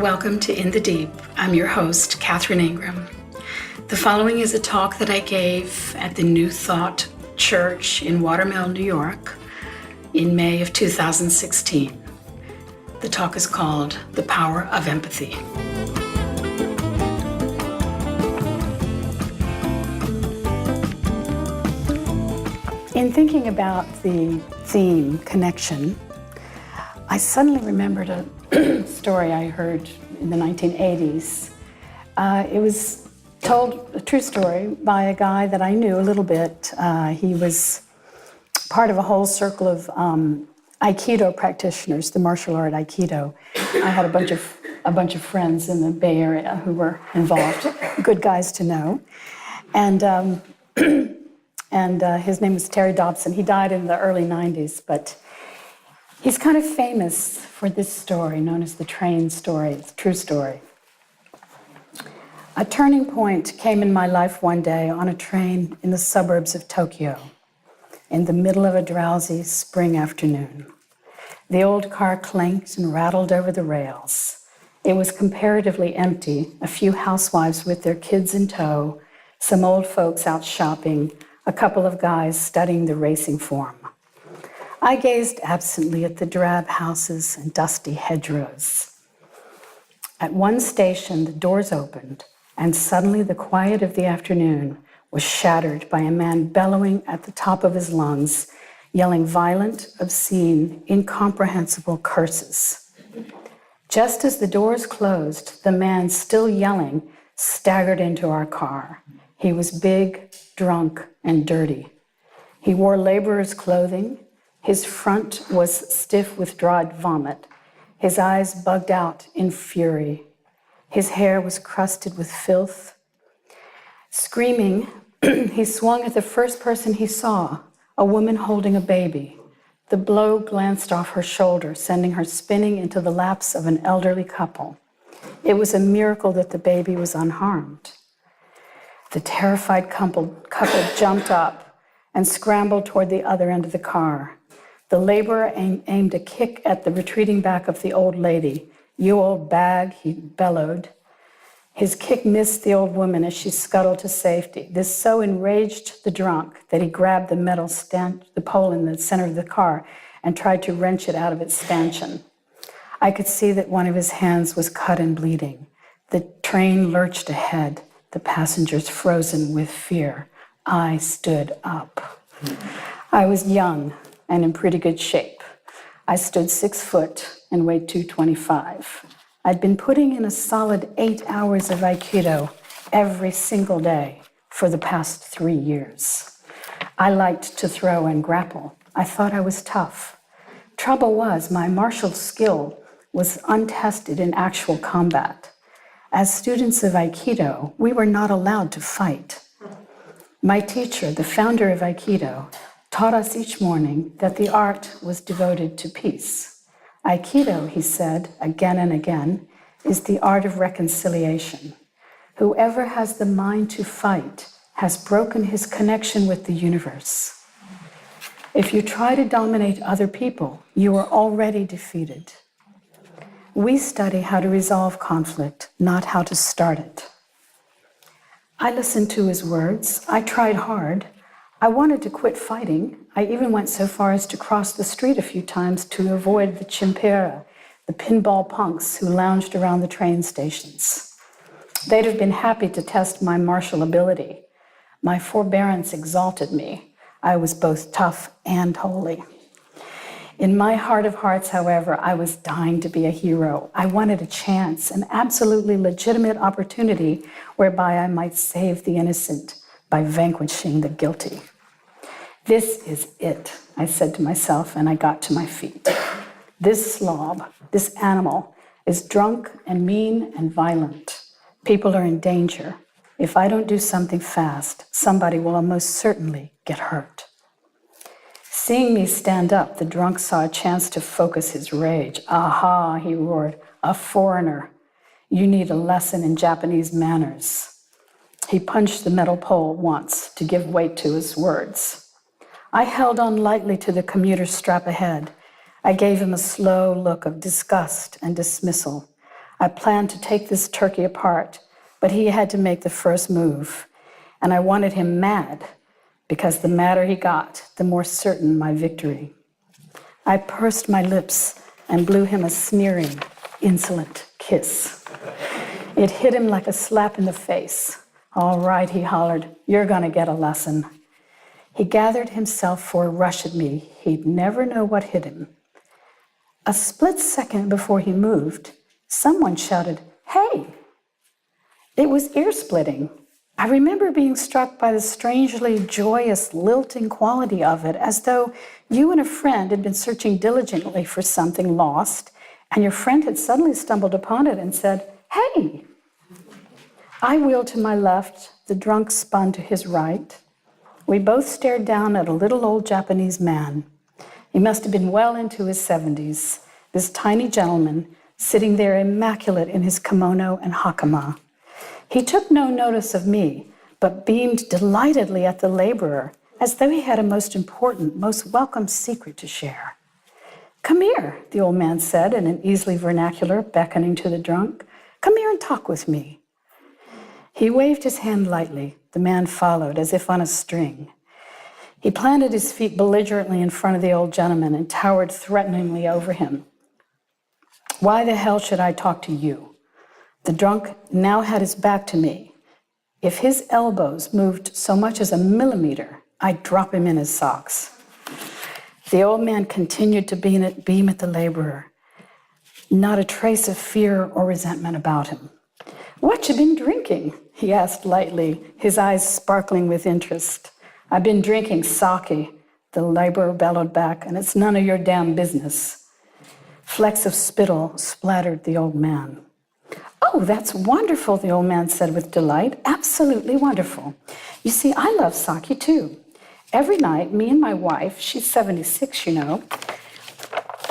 Welcome to In the Deep. I'm your host, Catherine Ingram. The following is a talk that I gave at the New Thought Church in Watermill, New York in May of 2016. The talk is called The Power of Empathy. In thinking about the theme, connection, I suddenly remembered a story I heard in the 1980s. It was told, a true story, by a guy that I knew a little bit. He was part of a whole circle of Aikido practitioners, the martial art Aikido. I had a bunch of friends in the Bay Area who were involved, good guys to know. And his name was Terry Dobson. He died in the early 90s, but he's kind of famous for this story, known as the train story. It's a true story. A turning point came in my life one day on a train in the suburbs of Tokyo, in the middle of a drowsy spring afternoon. The old car clanked and rattled over the rails. It was comparatively empty, a few housewives with their kids in tow, some old folks out shopping, a couple of guys studying the racing form. I gazed absently at the drab houses and dusty hedgerows. At one station, the doors opened, and suddenly the quiet of the afternoon was shattered by a man bellowing at the top of his lungs, yelling violent, obscene, incomprehensible curses. Just as the doors closed, the man, still yelling, staggered into our car. He was big, drunk, and dirty. He wore laborer's clothing. His front was stiff with dried vomit. His eyes bugged out in fury. His hair was crusted with filth. Screaming, he swung at the first person he saw, a woman holding a baby. The blow glanced off her shoulder, sending her spinning into the laps of an elderly couple. It was a miracle that the baby was unharmed. The terrified couple jumped up and scrambled toward the other end of the car. The laborer aimed a kick at the retreating back of the old lady. "You old bag," he bellowed. His kick missed the old woman as she scuttled to safety. This so enraged the drunk that he grabbed the pole in the center of the car and tried to wrench it out of its stanchion. I could see that one of his hands was cut and bleeding. The train lurched ahead, the passengers frozen with fear. I stood up. I was young and in pretty good shape. I stood 6 foot and weighed 225. I'd been putting in a solid 8 hours of Aikido every single day for the past 3 years. I liked to throw and grapple. I thought I was tough. Trouble was, my martial skill was untested in actual combat. As students of Aikido, we were not allowed to fight. My teacher, the founder of Aikido, taught us each morning that the art was devoted to peace. Aikido, he said again and again, is the art of reconciliation. Whoever has the mind to fight has broken his connection with the universe. If you try to dominate other people, you are already defeated. We study how to resolve conflict, not how to start it. I listened to his words. I tried hard. I wanted to quit fighting. I even went so far as to cross the street a few times to avoid the chimpera, the pinball punks who lounged around the train stations. They'd have been happy to test my martial ability. My forbearance exalted me. I was both tough and holy. In my heart of hearts, however, I was dying to be a hero. I wanted a chance, an absolutely legitimate opportunity whereby I might save the innocent by vanquishing the guilty. This is it, I said to myself, and I got to my feet. This slob, this animal, is drunk and mean and violent. People are in danger. If I don't do something fast, somebody will almost certainly get hurt. Seeing me stand up, the drunk saw a chance to focus his rage. "Aha," he roared, "a foreigner. You need a lesson in Japanese manners." He punched the metal pole once to give weight to his words. I held on lightly to the commuter strap ahead. I gave him a slow look of disgust and dismissal. I planned to take this turkey apart, but he had to make the first move. And I wanted him mad, because the madder he got, the more certain my victory. I pursed my lips and blew him a sneering, insolent kiss. It hit him like a slap in the face. "All right," he hollered, "you're gonna get a lesson." He gathered himself for a rush at me. He'd never know what hit him. A split second before he moved, someone shouted, "Hey!" It was ear-splitting. I remember being struck by the strangely joyous, lilting quality of it, as though you and a friend had been searching diligently for something lost, and your friend had suddenly stumbled upon it and said, "Hey!" I wheeled to my left, the drunk spun to his right. We both stared down at a little old Japanese man. He must have been well into his 70s, this tiny gentleman sitting there immaculate in his kimono and hakama. He took no notice of me, but beamed delightedly at the laborer, as though he had a most important, most welcome secret to share. "Come here," the old man said in an easily vernacular, beckoning to the drunk. "Come here and talk with me." He waved his hand lightly. The man followed, as if on a string. He planted his feet belligerently in front of the old gentleman and towered threateningly over him. "Why the hell should I talk to you?" The drunk now had his back to me. If his elbows moved so much as a millimeter, I'd drop him in his socks. The old man continued to beam at the laborer, not a trace of fear or resentment about him. "What you been drinking?" he asked lightly, his eyes sparkling with interest. "I've been drinking sake," the laborer bellowed back, "and it's none of your damn business." Flecks of spittle splattered the old man. "Oh, that's wonderful," the old man said with delight. "Absolutely wonderful. You see, I love sake too. Every night, me and my wife, she's 76, you know,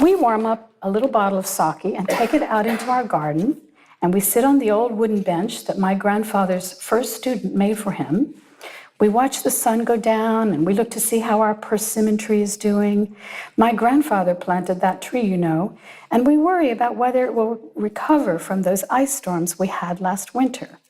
we warm up a little bottle of sake and take it out into our garden, and we sit on the old wooden bench that my grandfather's first student made for him. We watch the sun go down, and we look to see how our persimmon tree is doing. My grandfather planted that tree, you know, and we worry about whether it will recover from those ice storms we had last winter.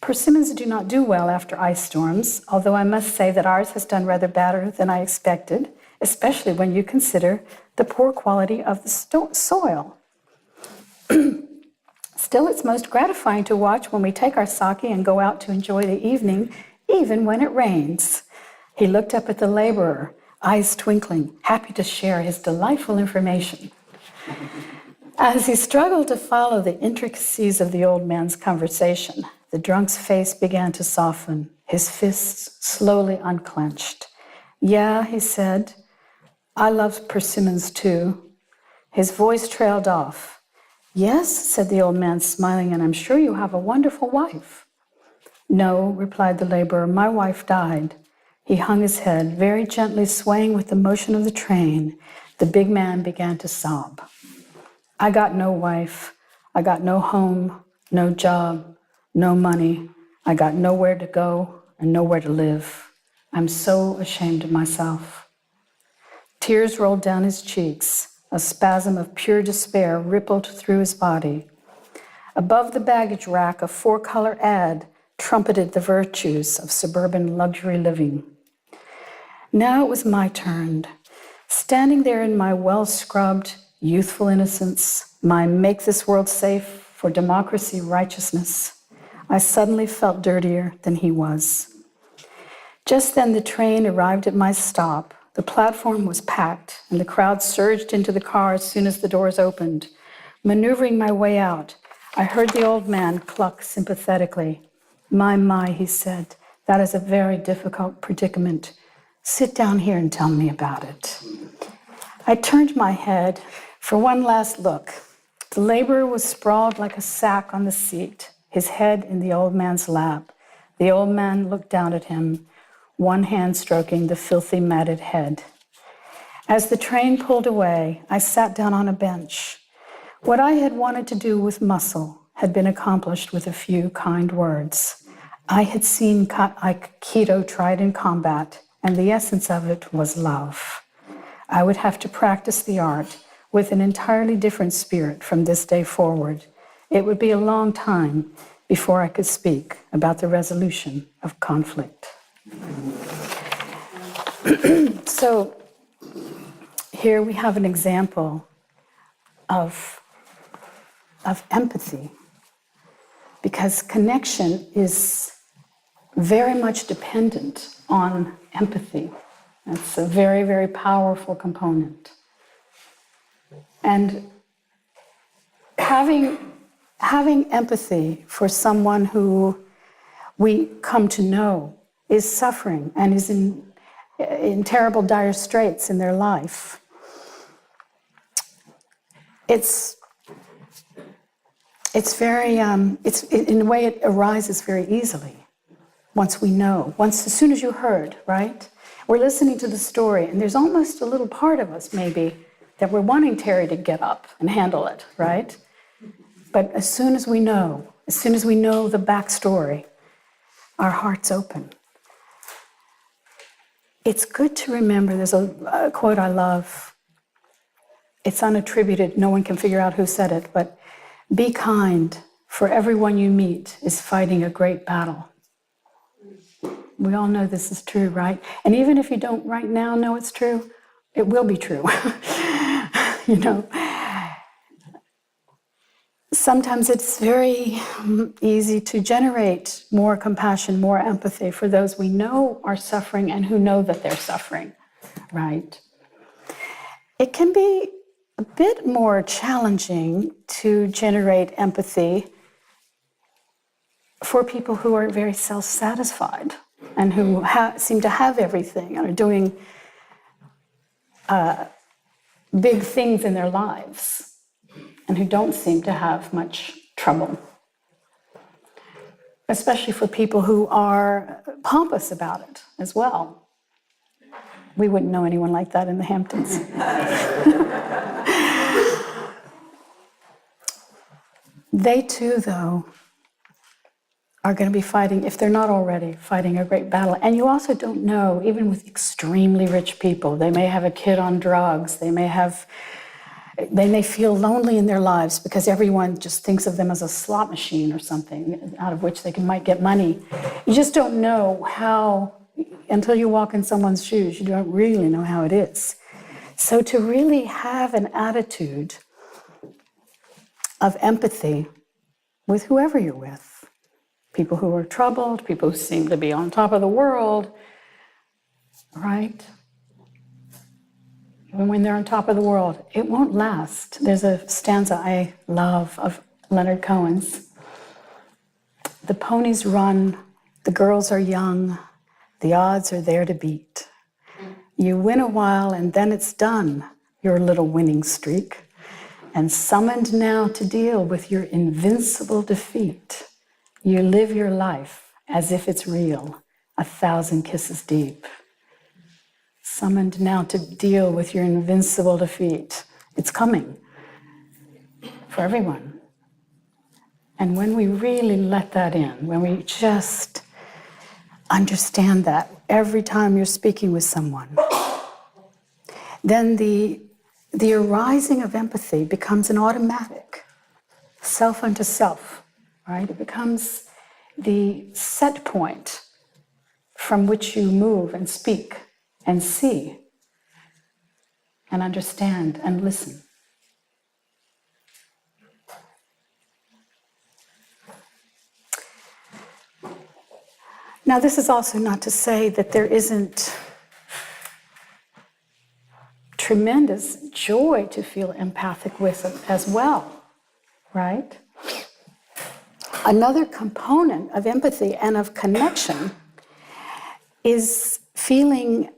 Persimmons do not do well after ice storms, although I must say that ours has done rather better than I expected, especially when you consider the poor quality of the soil. Still, it's most gratifying to watch when we take our sake and go out to enjoy the evening, even when it rains." He looked up at the laborer, eyes twinkling, happy to share his delightful information. As he struggled to follow the intricacies of the old man's conversation, the drunk's face began to soften, his fists slowly unclenched. "Yeah," he said, "I love persimmons too." His voice trailed off. "Yes," said the old man, smiling, "and I'm sure you have a wonderful wife." "No," replied the laborer, "my wife died." He hung his head, very gently swaying with the motion of the train. The big man began to sob. "I got no wife. I got no home, no job, no money. I got nowhere to go and nowhere to live. I'm so ashamed of myself." Tears rolled down his cheeks. A spasm of pure despair rippled through his body. Above the baggage rack, a four-color ad trumpeted the virtues of suburban luxury living. Now it was my turn. Standing there in my well-scrubbed, youthful innocence, my make this world safe for democracy righteousness, I suddenly felt dirtier than he was. Just then the train arrived at my stop. The platform was packed, and the crowd surged into the car as soon as the doors opened. Maneuvering my way out, I heard the old man cluck sympathetically. My, he said, "that is a very difficult predicament. Sit down here and tell me about it." I turned my head for one last look. The laborer was sprawled like a sack on the seat, his head in the old man's lap. The old man looked down at him, one hand stroking the filthy matted head. As the train pulled away, I sat down on a bench. What I had wanted to do with muscle had been accomplished with a few kind words. I had seen Aikido tried in combat, and the essence of it was love. I would have to practice the art with an entirely different spirit from this day forward, it would be a long time before I could speak about the resolution of conflict. So here we have an example of empathy, because connection is very much dependent on empathy. It's a very, very powerful component. And having empathy for someone who we come to know is suffering and is in terrible, dire straits in their life, it's very, in a way it arises very easily once we know, as soon as you heard, right? We're listening to the story, and there's almost a little part of us, maybe, that we're wanting Terry to get up and handle it, right? But as soon as we know the backstory, our hearts open. It's good to remember, there's a quote I love. It's unattributed, no one can figure out who said it, but be kind, for everyone you meet is fighting a great battle. We all know this is true, right? And even if you don't right now know it's true, it will be true. You know, sometimes it's very easy to generate more compassion, more empathy for those we know are suffering and who know that they're suffering, right? It can be a bit more challenging to generate empathy for people who are very self-satisfied and who seem to have everything and are doing big things in their lives and who don't seem to have much trouble. Especially for people who are pompous about it as well. We wouldn't know anyone like that in the Hamptons. They too, though, are going to be fighting, if they're not already, fighting a great battle. And you also don't know, even with extremely rich people, they may have a kid on drugs, they may feel lonely in their lives because everyone just thinks of them as a slot machine or something out of which they might get money. You just don't know how, until you walk in someone's shoes, you don't really know how it is. So to really have an attitude of empathy with whoever you're with, people who are troubled, people who seem to be on top of the world, right? Even when they're on top of the world, it won't last. There's a stanza I love of Leonard Cohen's. The ponies run, the girls are young, the odds are there to beat. You win a while and then it's done, your little winning streak, and summoned now to deal with your invincible defeat. You live your life as if it's real, 1,000 kisses deep. Summoned now to deal with your invincible defeat. It's coming for everyone. And when we really let that in, when we just understand that every time you're speaking with someone, then the arising of empathy becomes an automatic, self unto self, right? It becomes the set point from which you move and speak and see and understand and listen. Now, this is also not to say that there isn't tremendous joy to feel empathic with as well, right? Another component of empathy and of connection is feeling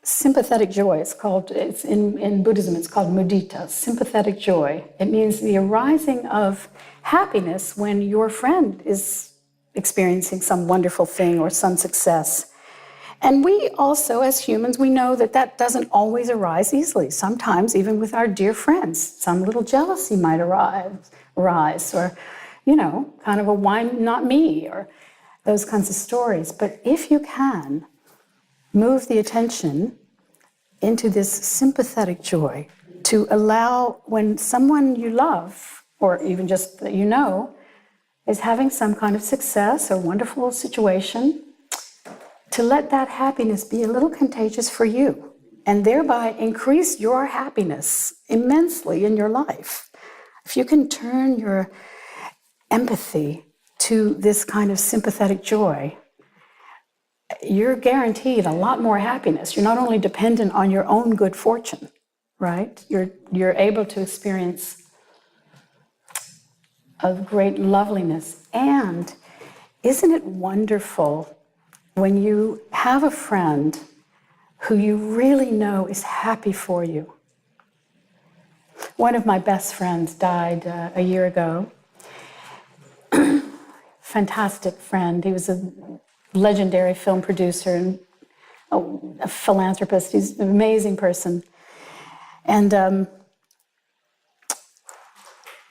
sympathetic joy. It's in Buddhism, it's called mudita, sympathetic joy. It means the arising of happiness when your friend is experiencing some wonderful thing or some success. And we also, as humans, we know that doesn't always arise easily. Sometimes, even with our dear friends, some little jealousy might arise, or, kind of a why not me, or those kinds of stories. But if you can, move the attention into this sympathetic joy to allow when someone you love or even just that you know, is having some kind of success or wonderful situation, to let that happiness be a little contagious for you and thereby increase your happiness immensely in your life. If you can turn your empathy to this kind of sympathetic joy, you're guaranteed a lot more happiness. You're not only dependent on your own good fortune, right? You're able to experience of great loveliness. And isn't it wonderful when you have a friend who you really know is happy for you? One of my best friends died a year ago. Fantastic friend. He was a legendary film producer and a philanthropist. He's an amazing person. And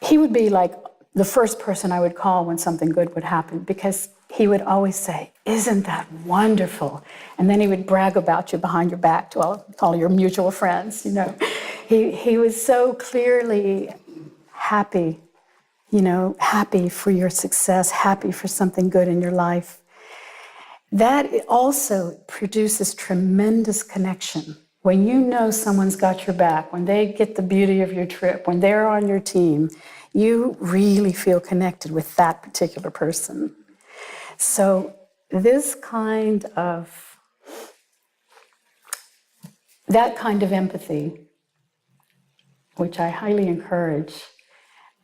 he would be like the first person I would call when something good would happen, because he would always say, "Isn't that wonderful?" And then he would brag about you behind your back to all your mutual friends, you know. He was so clearly happy, you know, happy for your success, happy for something good in your life. That also produces tremendous connection. When you know someone's got your back, when they get the beauty of your trip, when they're on your team, you really feel connected with that particular person. So that kind of empathy, which I highly encourage,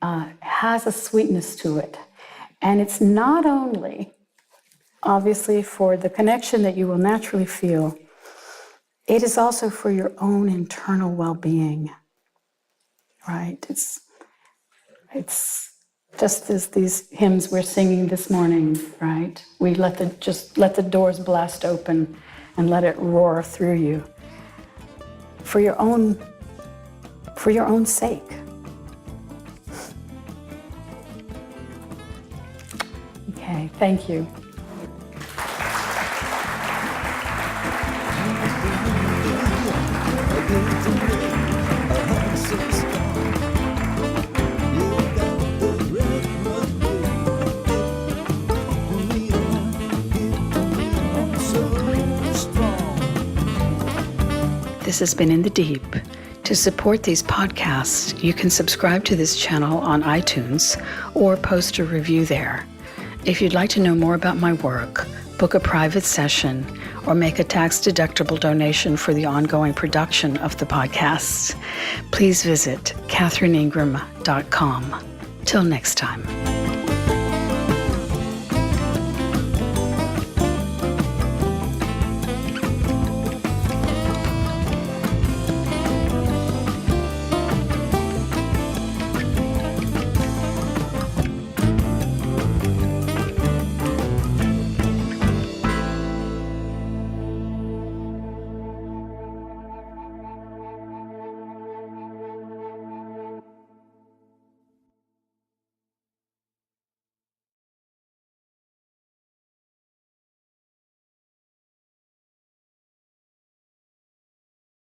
has a sweetness to it. And it's not only, obviously, for the connection that you will naturally feel, it is also for your own internal well-being, right? It's just as these hymns we're singing this morning, right? We let the doors blast open and let it roar through you for your own sake. Okay, thank you. This has been In the Deep. To support these podcasts, you can subscribe to this channel on iTunes or post a review there. If you'd like to know more about my work, book a private session, or make a tax-deductible donation for the ongoing production of the podcasts, please visit katherineingram.com. Till next time.